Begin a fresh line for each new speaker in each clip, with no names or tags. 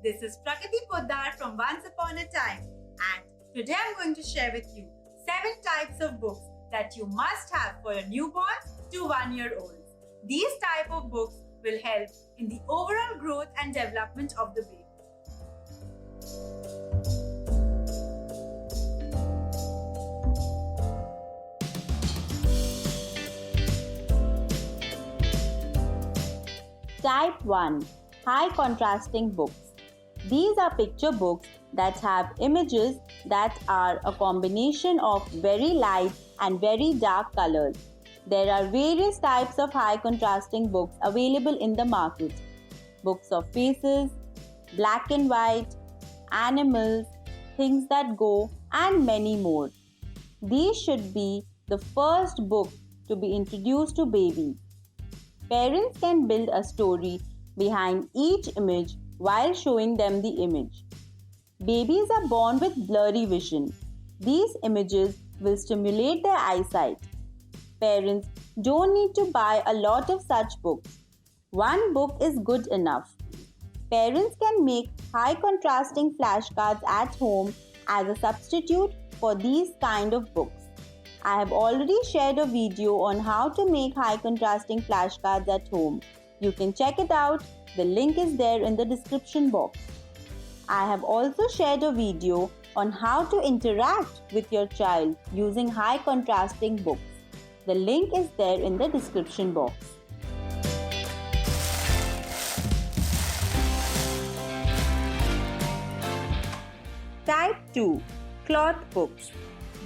This is Prakati Poddar from Once Upon a Time, and today I'm going to share with you 7 types of books that you must have for your newborn to 1-year-olds. These type of books will help in the overall growth and development of the baby.
Type 1. High contrasting books. These are picture books that have images that are a combination of very light and very dark colors. There are various types of high contrasting books available in the market. Books of faces, black and white, animals, things that go, and many more. These should be the first book to be introduced to babies. Parents can build a story behind each image while showing them the image. Babies are born with blurry vision. These images will stimulate their eyesight. Parents don't need to buy a lot of such books. One book is good enough. Parents can make high contrasting flashcards at home as a substitute for these kind of books. I have already shared a video on how to make high contrasting flashcards at home. You can check it out. The link is there in the description box. I have also shared a video on how to interact with your child using high contrasting books. The link is there in the description box. Type 2. Cloth books.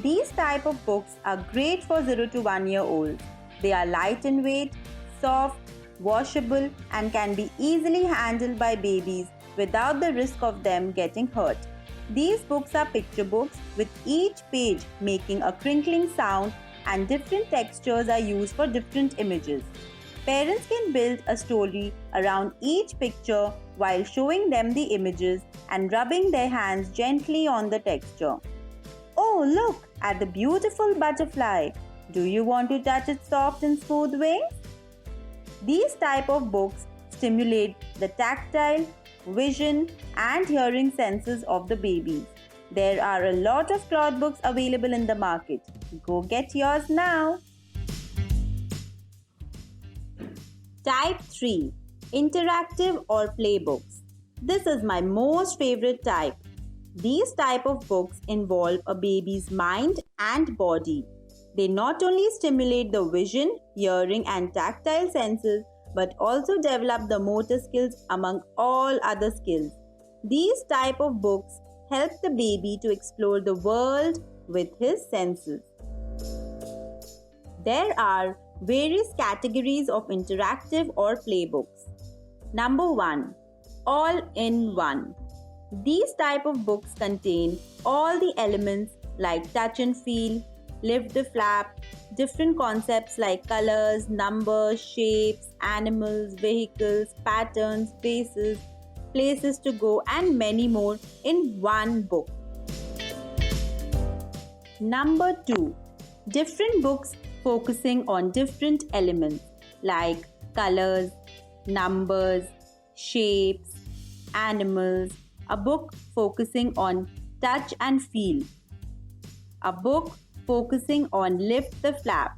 These type of books are great for 0 to 1-year-olds. They are light in weight, soft, washable, and can be easily handled by babies without the risk of them getting hurt. These books are picture books with each page making a crinkling sound, and different textures are used for different images. Parents can build a story around each picture while showing them the images and rubbing their hands gently on the texture. Oh, look at the beautiful butterfly. Do you want to touch its soft and smooth wings? These type of books stimulate the tactile, vision, and hearing senses of the babies. There are a lot of cloth books available in the market. Go get yours now. Type 3. Interactive or play books. This is my most favorite type. These type of books involve a baby's mind and body. They not only stimulate the vision, hearing, and tactile senses, but also develop the motor skills among all other skills. These type of books help the baby to explore the world with his senses. There are various categories of interactive or play books. Number 1. All-in-one. These type of books contain all the elements like touch and feel, lift the flap, different concepts like colors, numbers, shapes, animals, vehicles, patterns, faces, places to go, and many more in one book. Number 2. Different books focusing on different elements like colors, numbers, shapes, animals. A book focusing on touch and feel. A book focusing on lift the flap.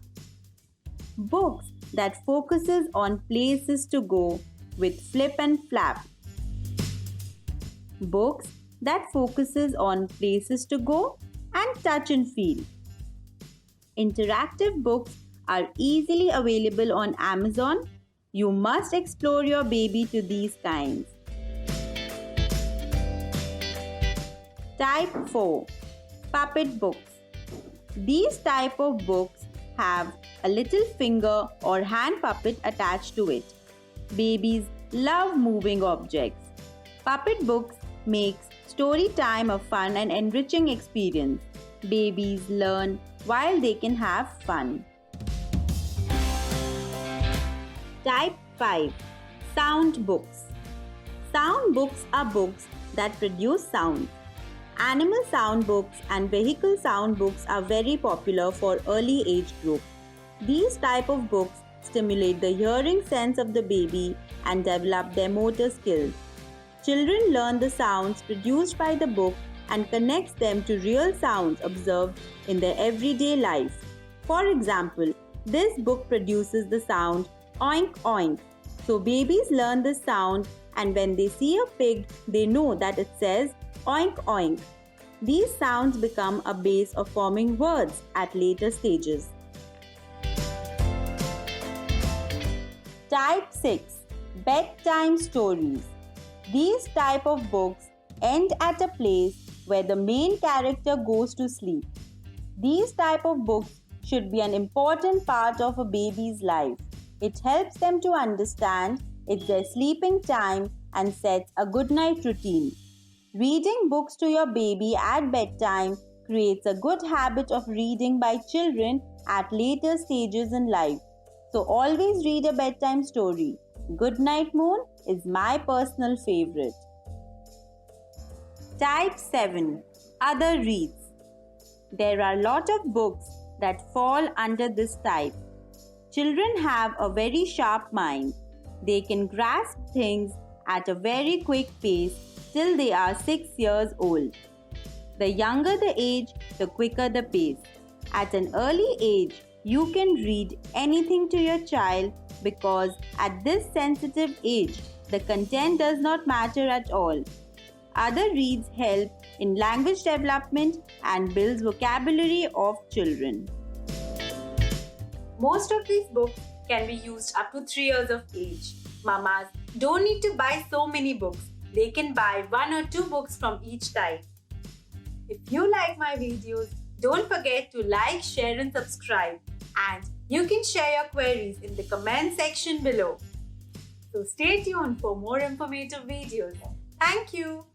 Books that focuses on places to go with flip and flap. Books that focuses on places to go and touch and feel. Interactive books are easily available on Amazon. You must explore your baby to these kinds. Type 4. Puppet books. These type of books have a little finger or hand puppet attached to it. Babies love moving objects. Puppet books makes story time a fun and enriching experience. Babies learn while they can have fun. Type 5. Sound books. Sound books are books that produce sound. Animal sound books and vehicle sound books are very popular for early age group. These type of books stimulate the hearing sense of the baby and develop their motor skills. Children learn the sounds produced by the book and connects them to real sounds observed in their everyday life. For example, this book produces the sound oink oink. So babies learn this sound, and when they see a pig, they know that it says oink oink. These sounds become a base of forming words at later stages. Type 6. Bedtime Stories. These type of books end at a place where the main character goes to sleep. These type of books should be an important part of a baby's life. It helps them to understand it's their sleeping time and sets a good night routine. Reading books to your baby at bedtime creates a good habit of reading by children at later stages in life. So always read a bedtime story. Good Night Moon is my personal favorite. Type 7. Other reads. There are a lot of books that fall under this type. Children have a very sharp mind. They can grasp things at a very quick pace till they are 6 years old. The younger the age, the quicker the pace. At an early age, you can read anything to your child because at this sensitive age, the content does not matter at all. Other reads help in language development and builds vocabulary of children.
Most of these books can be used up to 3 years of age. Mamas don't need to buy so many books. They can buy 1 or 2 books from each type. If you like my videos, don't forget to like, share and subscribe. And you can share your queries in the comment section below. So stay tuned for more informative videos. Thank you.